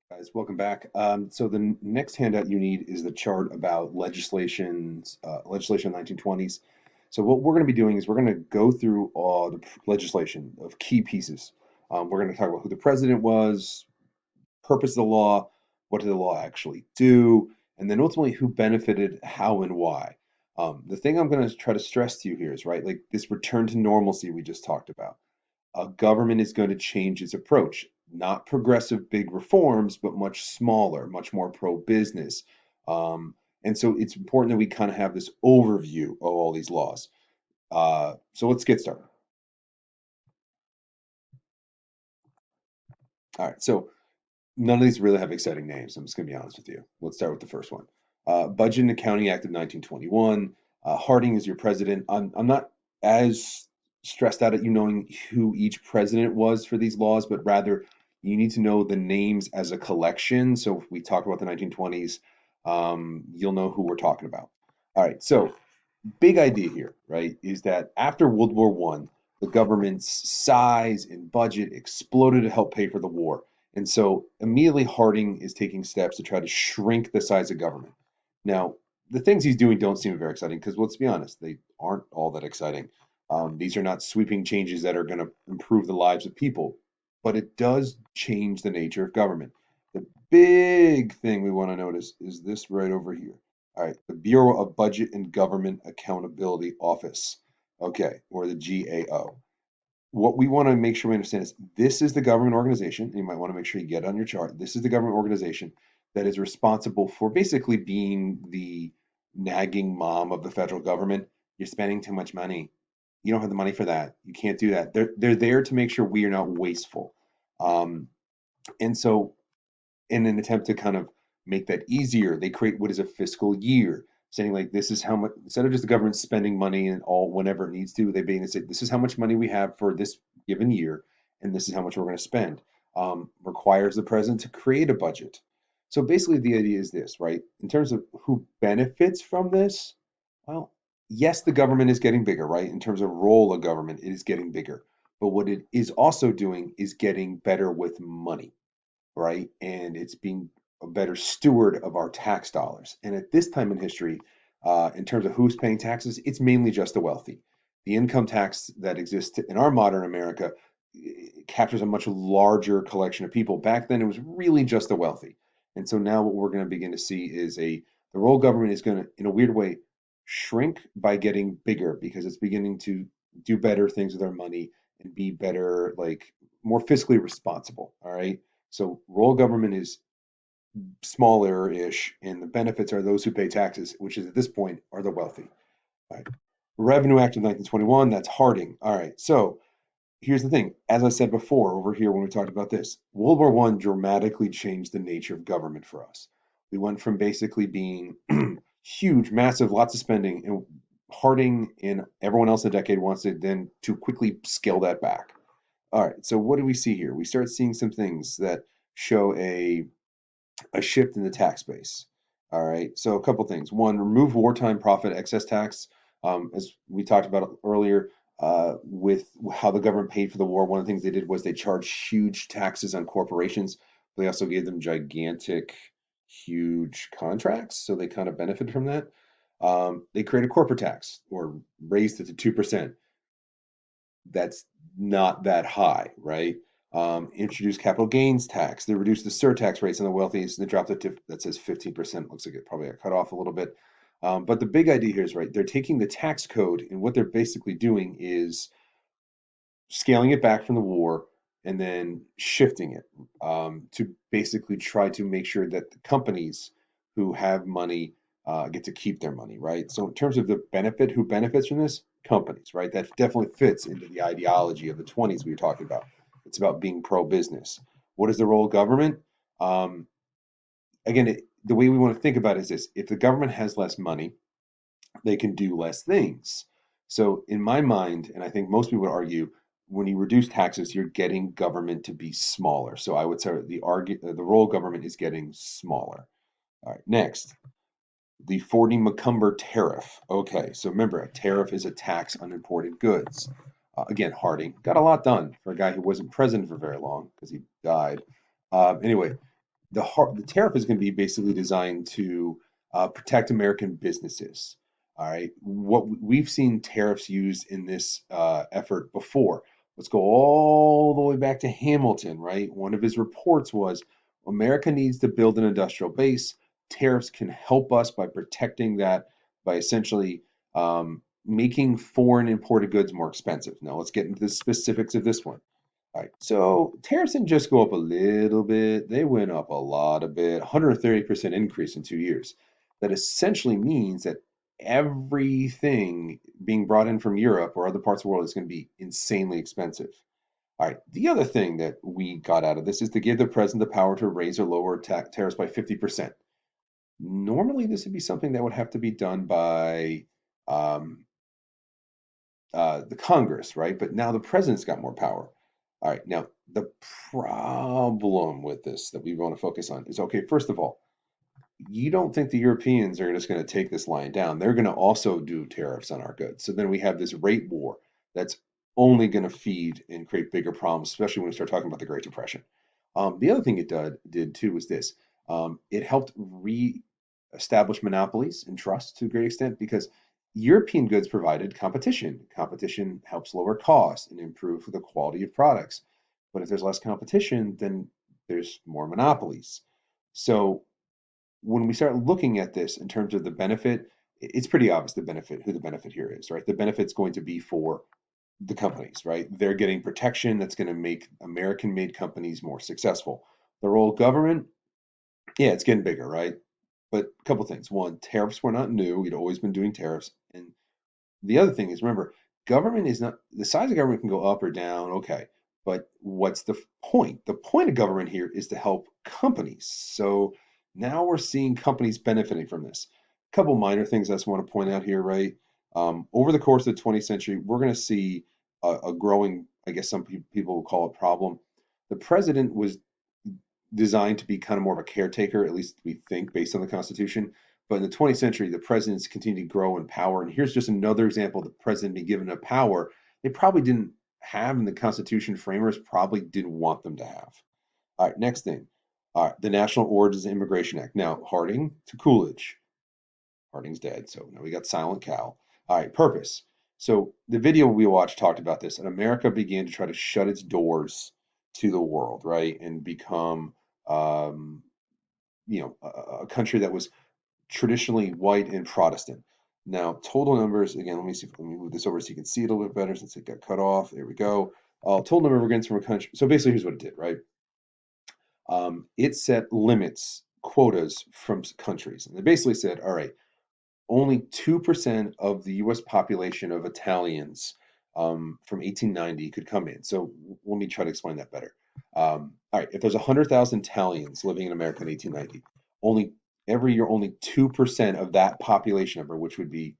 Guys, welcome back. So the next handout you need is the chart about legislation 1920s. So what we're going to be doing is we're going to go through all the legislation of key pieces. We're going to talk about who the president was, purpose of the law, what did the law actually do, and then ultimately who benefited, how, and why. The thing I'm going to try to stress to you here is right, like this return to normalcy we just talked about. A government is going to change its approach. Not progressive big reforms, but much smaller, much more pro-business. And so it's important that we kind of have this overview of all these laws. So let's get started. All right. So none of these really have exciting names. I'm just going to be honest with you. Let's start with the first one. Budget and Accounting Act of 1921. Harding is your president. I'm not as stressed out at you knowing who each president was for these laws, but rather you need to know the names as a collection. So if we talk about the 1920s, you'll know who we're talking about. All right. So big idea here, right, is that after World War One, the government's size and budget exploded to help pay for the war. And so immediately Harding is taking steps to try to shrink the size of government. Now, the things he's doing don't seem very exciting because let's be honest, they aren't all that exciting. These are not sweeping changes that are going to improve the lives of people, but it does change the nature of government. The big thing we want to notice is this right over here. All right, the Bureau of Budget and Government Accountability Office, okay, or the GAO. What we want to make sure we understand is this is the government organization, and you might want to make sure you get it on your chart. This is the government organization that is responsible for basically being the nagging mom of the federal government. You're spending too much money. You don't have the money for that. You can't do that. They're there to make sure we are not wasteful. Um, and so in an attempt to kind of make that easier, they create what is a fiscal year, saying like this is how much instead of just the government spending money and all whenever it needs to, they basically say this is how much money we have for this given year, and this is how much we're going to spend. Requires the president to create a budget. So basically, the idea is this, right? In terms of who benefits from this, well, yes, the government is getting bigger, right? In terms of role of government, it is getting bigger. But what it is also doing is getting better with money, right? And it's being a better steward of our tax dollars. And at this time in history, in terms of who's paying taxes, it's mainly just the wealthy. The income tax that exists in our modern America captures a much larger collection of people. Back then, it was really just the wealthy. And so now what we're going to begin to see is the role government is going to, in a weird way, shrink by getting bigger because it's beginning to do better things with our money and be better, like more fiscally responsible. All right. So rural government is smaller-ish, and the benefits are those who pay taxes, which is at this point are the wealthy. All right. Revenue Act of 1921, that's Harding. All right. So here's the thing. As I said before, over here when we talked about this, World War One dramatically changed the nature of government for us. We went from basically being huge, massive, lots of spending, and Harding and everyone else in the decade wants it then to quickly scale that back. All right. So what do we see here? We start seeing some things that show a shift in the tax base. All right. So a couple things. One, remove wartime profit excess tax. As we talked about earlier, with how the government paid for the war, one of the things they did was they charged huge taxes on corporations. They also gave them gigantic, huge contracts, so they kind of benefited from that. They created corporate tax or raised it to 2%. That's not that high, right? Introduced capital gains tax. They reduced the surtax rates on the wealthiest. They dropped it to that says 15%. Looks like it probably got cut off a little bit. But the big idea here is right. They're taking the tax code and what they're basically doing is scaling it back from the war and then shifting it to basically try to make sure that the companies who have money get to keep their money, right? So in terms of the benefit, who benefits from this? Companies, right? That definitely fits into the ideology of the 20s we were talking about. It's about being pro-business. What is the role of government? Um, again, the way we want to think about it is this: if the government has less money, they can do less things. So in my mind, and I think most people would argue, when you reduce taxes, you're getting government to be smaller. So I would say the role of government is getting smaller. All right, next, the 40 McCumber tariff. Okay, so remember, a tariff is a tax on imported goods. Again, Harding got a lot done for a guy who wasn't president for very long because he died. Anyway, The tariff is going to be basically designed to protect American businesses. All right, what we've seen tariffs used in this effort before. Let's go all the way back to Hamilton, right? One of his reports was America needs to build an industrial base. Tariffs can help us by protecting that, by essentially making foreign imported goods more expensive. Now, let's get into the specifics of this one. All right, so tariffs didn't just go up a little bit, they went up a lot a bit, 130% increase in 2 years. That essentially means that everything being brought in from Europe or other parts of the world is going to be insanely expensive. All right, the other thing that we got out of this is to give the president the power to raise or lower tariffs by 50%. Normally, this would be something that would have to be done by um, the Congress, right? But now the president's got more power. All right, now the problem with this that we want to focus on is okay, first of all, you don't think the Europeans are just going to take this line down. They're going to also do tariffs on our goods. So then we have this rate war that's only going to feed and create bigger problems, especially when we start talking about the Great Depression. The other thing it did too was this. It helped re-establish monopolies and trust to a great extent because European goods provided competition. Competition helps lower costs and improve the quality of products. But if there's less competition, then there's more monopolies. So when we start looking at this in terms of the benefit, it's pretty obvious the benefit, who the benefit here is, right? The benefit's going to be for the companies, right? They're getting protection that's going to make American made companies more successful. The role of government, yeah, it's getting bigger, right? But a couple things. One, tariffs were not new. We'd always been doing tariffs. And the other thing is, remember, government is not, the size of government can go up or down, okay. But what's the point? The point of government here is to help companies. So now we're seeing companies benefiting from this. A couple minor things I just want to point out here, right? Over the course of the 20th century, we're going to see a growing, I guess some people will call it problem. The president was designed to be kind of more of a caretaker, at least we think, based on the Constitution. But in the 20th century, the presidents continue to grow in power. And here's just another example of the president being given a power they probably didn't have, and the Constitution framers probably didn't want them to have. All right, next thing. All right, the National Origins and Immigration Act. Now, Harding to Coolidge. Harding's dead, so now we got Silent Cal. All right, purpose. So the video we watched talked about this, and America began to try to shut its doors to the world, right, and become um, a country that was traditionally white and Protestant. Now, total numbers, again, let me see, let me move this over so you can see it a little bit better since it got cut off. There we go. Total number of immigrants from a country. So basically, here's what it did, right? It set limits, quotas from countries. And they basically said, all right, only 2% of the US population of Italians from 1890 could come in. So let me try to explain that better. All right, if there's 100,000 Italians living in America in 1890, only every year, only 2% of that population number, which would be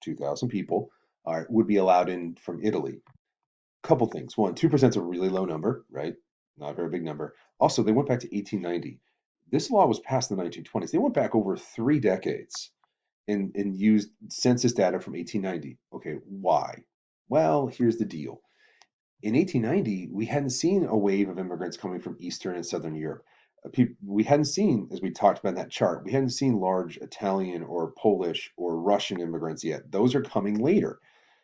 2,000 people, all right, would be allowed in from Italy. Couple things. One, 2% is a really low number, right? Not a very big number. Also, they went back to 1890. This law was passed in the 1920s. They went back over 3 decades and used census data from 1890. Okay, why? Well, here's the deal. In 1890, we hadn't seen a wave of immigrants coming from Eastern and Southern Europe. We hadn't seen, as we talked about in that chart, we hadn't seen large Italian or Polish or Russian immigrants yet. Those are coming later.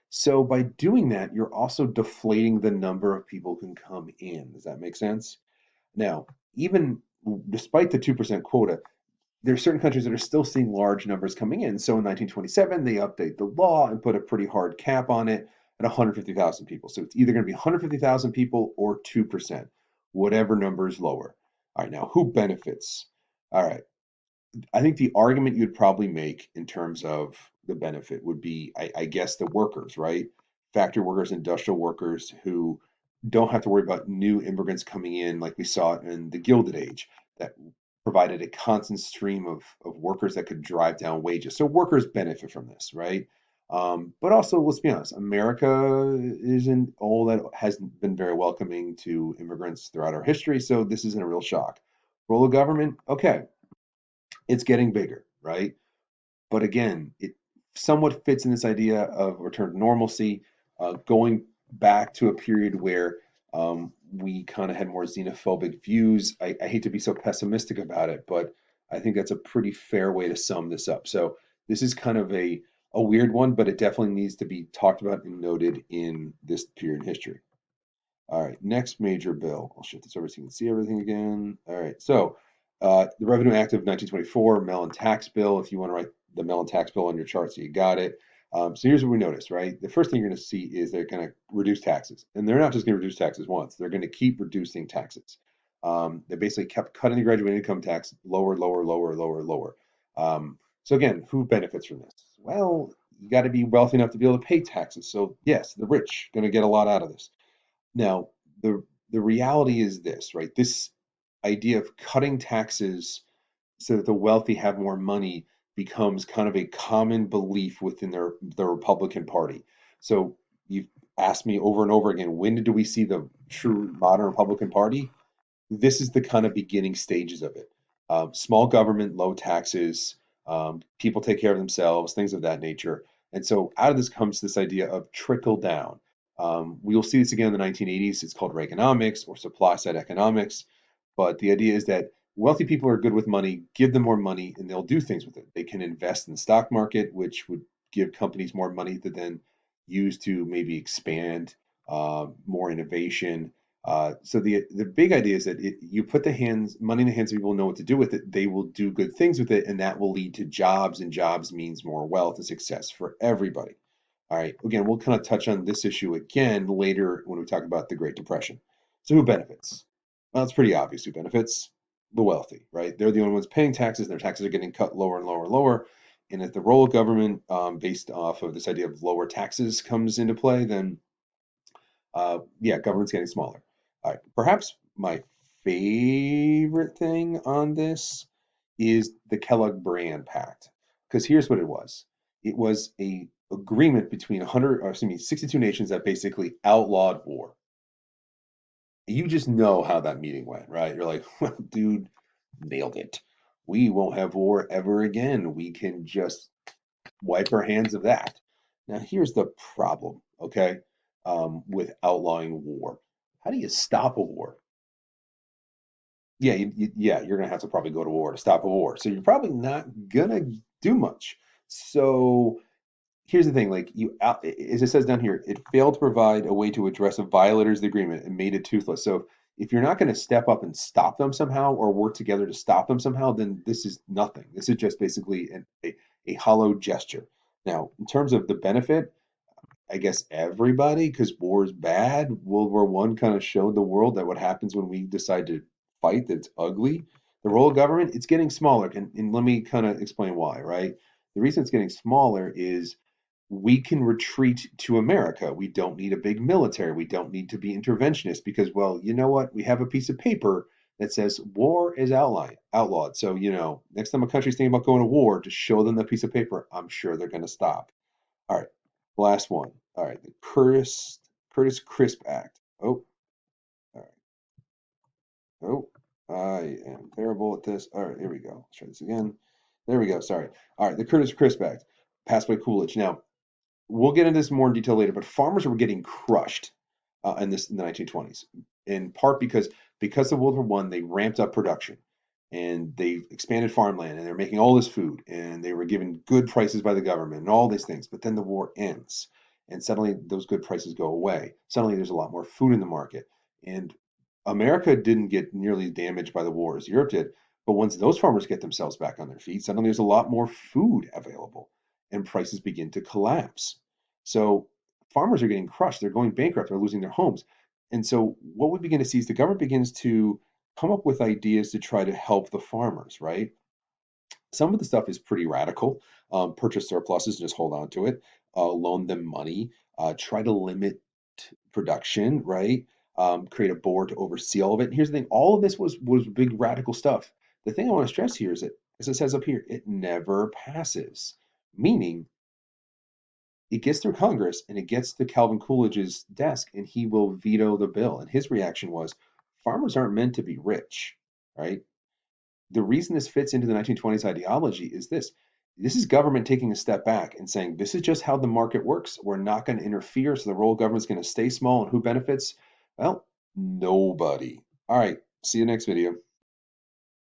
So by doing that, you're also deflating the number of people who can come in. Does that make sense? Now, even despite the 2% quota, there are certain countries that are still seeing large numbers coming in. So in 1927, they update the law and put a pretty hard cap on it at 150,000 people. So it's either going to be 150,000 people or 2%, whatever number is lower. All right, now who benefits? All right, I think the argument you'd probably make in terms of the benefit would be, I guess, the workers, right? Factory workers, industrial workers who don't have to worry about new immigrants coming in like we saw in the Gilded Age that provided a constant stream of workers that could drive down wages. So workers benefit from this, right? But also, let's be honest, America isn't all that has been very welcoming to immigrants throughout our history. So this isn't a real shock. Role of government, okay, it's getting bigger, right? But again, it somewhat fits in this idea of return to normalcy, going back to a period where we kind of had more xenophobic views. I hate to be so pessimistic about it, but I think that's a pretty fair way to sum this up. So this is kind of a weird one, but it definitely needs to be talked about and noted in this period in history. All right, next major bill. I'll shift this over so you can see everything again. All right, so the Revenue Act of 1924, Mellon Tax Bill. If you want to write the Mellon Tax Bill on your chart, so you got it. So here's what we noticed, right? The first thing you're going to see is they're going to reduce taxes, and they're not just going to reduce taxes once; they're going to keep reducing taxes. They basically kept cutting the graduated income tax lower, lower, lower, lower, lower. So again, who benefits from this? Well, you got to be wealthy enough to be able to pay taxes. So yes, the rich going to get a lot out of this. Now, the reality is this, right? This idea of cutting taxes so that the wealthy have more money becomes kind of a common belief within the Republican Party. So you've asked me over and over again, when do we see the true modern Republican Party? This is the kind of beginning stages of it. Small government, low taxes, people take care of themselves, things of that nature. And so out of this comes this idea of trickle down. We will see this again in the 1980s. It's called Reaganomics or supply side economics. But the idea is that wealthy people are good with money, give them more money, and they'll do things with it. They can invest in the stock market, which would give companies more money to then use to maybe expand more innovation. So the big idea is that you put the hands money in the hands of people who know what to do with it. They will do good things with it, and that will lead to jobs, and jobs means more wealth and success for everybody. All right. Again, we'll kind of touch on this issue again later when we talk about the Great Depression. So who benefits? Well, it's pretty obvious who benefits. The wealthy, right? They're the only ones paying taxes. Their taxes are getting cut lower and lower and lower. And if the role of government, based off of this idea of lower taxes, comes into play, then yeah, government's getting smaller. All right. Perhaps my favorite thing on this is the Kellogg-Briand Pact, because here's what it was. It was a agreement between 100, or excuse me, 62 nations that basically outlawed war. You just know how that meeting went, right? You're like, well, dude, nailed it. We won't have war ever again. We can just wipe our hands of that. Now, here's the problem, okay, with outlawing war. How do you stop a war? Yeah, yeah, you're gonna have to probably go to war to stop a war. So you're probably not gonna do much. So here's the thing, like as it says down here, it failed to provide a way to address the violators of the agreement and made it toothless. So if you're not going to step up and stop them somehow or work together to stop them somehow, then this is nothing. This is just basically a hollow gesture. Now, in terms of the benefit, I guess everybody, because war is bad. World War One kind of showed the world that what happens when we decide to fight, that's ugly. The role of government, it's getting smaller. And let me kind of explain why, right? The reason it's getting smaller is we can retreat to America. We don't need a big military. We don't need to be interventionist because, well, you know what? We have a piece of paper that says war is outlawed. So, next time a country's thinking about going to war, just show them the piece of paper. I'm sure they're going to stop. All right, last one. All right, the Curtis Crisp Act. Oh, all right. Oh, I am terrible at this. All right, here we go. Let's try this again. There we go. Sorry. All right, the Curtis Crisp Act, passed by Coolidge. Now, we'll get into this more in detail later, but farmers were getting crushed in the 1920s, in part because of World War One, they ramped up production and they expanded farmland and they're making all this food and they were given good prices by the government and all these things. But then the war ends and suddenly those good prices go away. Suddenly there's a lot more food in the market. And America didn't get nearly damaged by the war as Europe did. But once those farmers get themselves back on their feet, suddenly there's a lot more food available and prices begin to collapse. So farmers are getting crushed. They're going bankrupt. They're losing their homes. And so what we begin to see is the government begins to come up with ideas to try to help the farmers, right? Some of the stuff is pretty radical. Purchase surpluses, just hold on to it. Loan them money. Try to limit production, right? Create a board to oversee all of it. And here's the thing: all of this was big radical stuff. The thing I want to stress here is that, as it says up here, it never passes. Meaning, it gets through Congress and it gets to Calvin Coolidge's desk, and he will veto the bill. And his reaction was, "Farmers aren't meant to be rich, right?" The reason this fits into the 1920s ideology is this. This is government taking a step back and saying, this is just how the market works. We're not going to interfere. So the role of government is going to stay small. And who benefits? Well, Nobody. All right. See you next video.